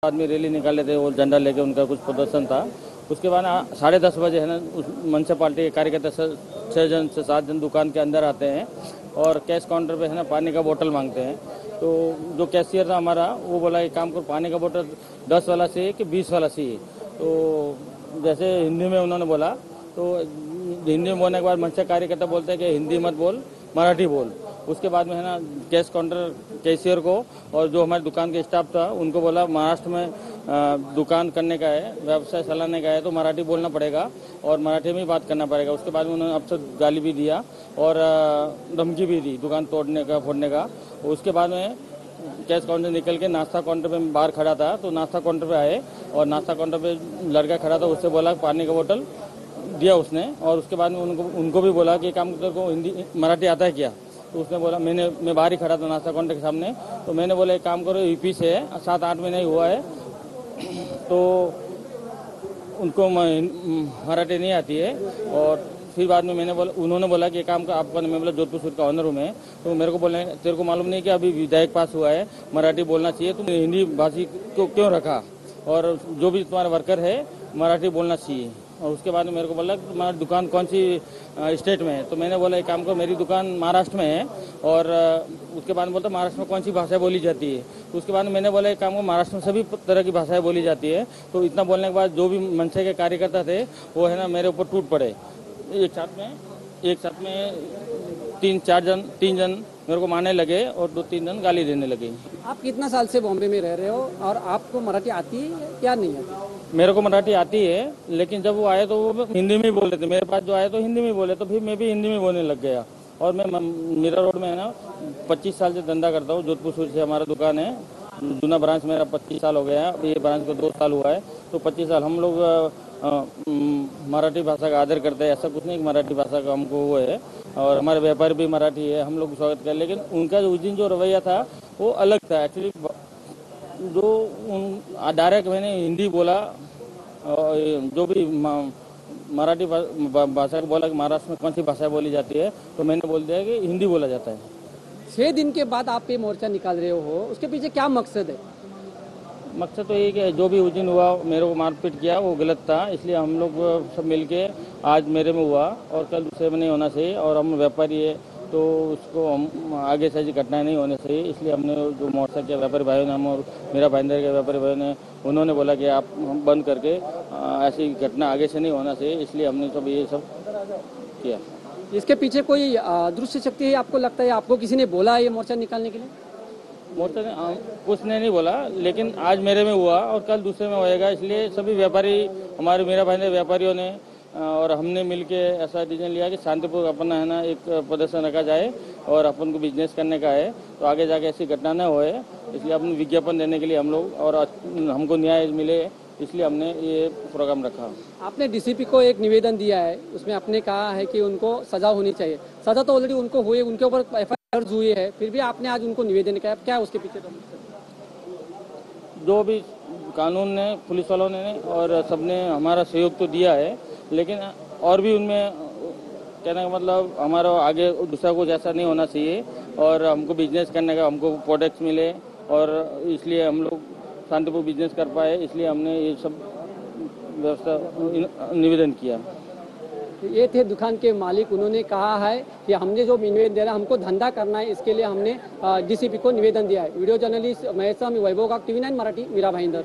आदमी रैली निकाले थे, वो झंडा लेके उनका कुछ प्रदर्शन था। उसके बाद 10:30 बजे है ना, उस मनसा पार्टी के कार्यकर्ता 6 से 7 जन दुकान के अंदर आते हैं और कैश काउंटर पे है ना पानी का बोतल मांगते हैं। तो जो कैशियर था हमारा, वो बोला एक काम करो, पानी का बोतल 10 वाला चाहिए कि 20 वाला चाहिए। तो जैसे हिंदी में उन्होंने बोला, तो हिंदी में बोलने के बाद मनसा कार्यकर्ता बोलते हैं कि हिंदी मत बोल, मराठी बोल। उसके बाद में है ना कैश काउंटर कैशियर को और जो हमारे दुकान के स्टाफ था उनको बोला महाराष्ट्र में दुकान करने का है, व्यवसाय चलाने का है, तो मराठी बोलना पड़ेगा और मराठी में ही बात करना पड़ेगा। उसके बाद में उन्होंने अफसर गाली भी दिया और धमकी भी दी दुकान तोड़ने का, फोड़ने का। उसके बाद में कैश काउंटर निकल के नाश्ता काउंटर पे बाहर खड़ा था, तो नाश्ता काउंटर पे आए और नाश्ता काउंटर पे लड़का खड़ा था, उससे बोला पानी का बोतल दिया उसने। और उसके बाद में उनको भी बोला कि काम को हिंदी मराठी आता है क्या। तो उसने बोला, मैं बाहर ही खड़ा था नाश्ता काउंटर के सामने, तो मैंने बोला एक काम करो, यूपी से है, 7-8 महीने ही हुआ है, तो उनको मराठी नहीं आती है। और फिर बाद में उन्होंने बोला कि काम का आपका, मैं बोला जोधपुर सूट का ऑनर हूँ मैं। तो मेरे को बोले तेरे को मालूम नहीं कि अभी विधायक पास हुआ है, मराठी बोलना चाहिए, तुम हिंदी भाषी को क्यों रखा, और जो भी तुम्हारा वर्कर है मराठी बोलना चाहिए। और उसके बाद में मेरे को बोला कि तुम्हारी दुकान कौन सी स्टेट में है। तो मैंने बोला एक काम करो, मेरी दुकान महाराष्ट्र में है। और उसके बाद में बोलता महाराष्ट्र में कौन सी भाषा बोली जाती है। तो उसके बाद में मैंने बोला एक काम करो, महाराष्ट्र में सभी तरह की भाषाएं बोली जाती है। तो इतना बोलने के बाद जो भी मनसे के कार्यकर्ता थे वो है ना मेरे ऊपर टूट पड़े। एक साथ में 3 जन मेरे को मारने लगे और 2-3 जन गाली देने लगे। आप कितना साल से बॉम्बे में रह रहे हो और आपको मराठी आती है या नहीं आती? मेरे को मराठी आती है, लेकिन जब वो आए तो वो हिंदी में ही बोल रहे थे। मेरे पास जो आए तो हिंदी में ही बोले, तो फिर मैं भी हिंदी में बोलने लग गया। और मैं मीरा रोड में है ना 25 साल से धंधा करता हूँ। जोधपुर सूट से हमारा दुकान है, जूना ब्रांच मेरा 25 साल हो गया है, अभी ये ब्रांच को 2 साल हुआ है। तो 25 साल हम लोग मराठी भाषा का आदर करते हैं। ऐसा कुछ नहीं कि मराठी भाषा का हमको वो है, और हमारे व्यापारी भी मराठी है, हम लोग स्वागत करें। लेकिन उनका उस दिन जो रवैया था वो अलग था एक्चुअली। जो डायरेक्ट मैंने हिंदी बोला, जो भी मराठी भाषा को बोला कि महाराष्ट्र में कौन सी भाषा बोली जाती है, तो मैंने बोल दिया कि हिंदी बोला जाता है। 6 दिन के बाद आप ये मोर्चा निकाल रहे हो, उसके पीछे क्या मकसद है? मकसद तो ये कि जो भी उस दिन हुआ, मेरे को मारपीट किया, वो गलत था। इसलिए हम लोग सब मिलके आज मेरे में हुआ और कल दूसरे में नहीं होना चाहिए। और हम व्यापारी है तो उसको हम आगे से ऐसी घटनाएं नहीं होनी चाहिए। इसलिए हमने जो मोर्चा किया, व्यापारी भाइयों ने, हम और मेरा भाईंदर के व्यापारी भाइयों ने, उन्होंने बोला कि आप बंद करके ऐसी घटना आगे से नहीं होना चाहिए। इसलिए हमने सब ये सब किया। इसके पीछे कोई दृश्य शक्ति है आपको लगता है? आपको किसी ने बोला है ये मोर्चा निकालने के लिए? मोर्चा ने कुछ ने नहीं बोला, लेकिन आज मेरे में हुआ और कल दूसरे में होएगा। इसलिए सभी व्यापारी, हमारे मेरा भाई ने, व्यापारियों ने और हमने मिलके ऐसा डिसीजन लिया कि शांतिपूर्वक अपना है ना एक प्रदर्शन रखा जाए और अपन को बिजनेस करने का है, तो आगे जाके ऐसी घटना न होए। इसलिए अपन विज्ञापन देने के लिए हम लोग, और हमको न्याय मिले, इसलिए हमने ये प्रोग्राम रखा। आपने डीसीपी को एक निवेदन दिया है, उसमें आपने कहा है कि उनको सजा होनी चाहिए। सजा तो ऑलरेडी उनको हुई, उनके ऊपर एफआईआर दर्ज हुई है, फिर भी आपने आज उनको निवेदन किया, क्या उसके पीछे? जो भी कानून ने, पुलिस वालों ने और सबने हमारा सहयोग तो दिया है, लेकिन और भी उनमें कहने का मतलब हमारा आगे दूसरा कुछ ऐसा नहीं होना चाहिए। और हमको बिजनेस करने का, हमको प्रोडक्ट्स मिले और इसलिए हम लोग शांतिपूर्वक बिजनेस कर पाए। इसलिए हमने ये सब व्यवस्था निवेदन किया। ये थे दुकान के मालिक, उन्होंने कहा है कि हमने जो निवेदन दे रहा है, हमको धंधा करना है, इसके लिए हमने डीसीपी को निवेदन दिया है। वीडियो जर्नलिस्ट महेश वैभव का, TV9 मराठी, मीरा भाईंदर।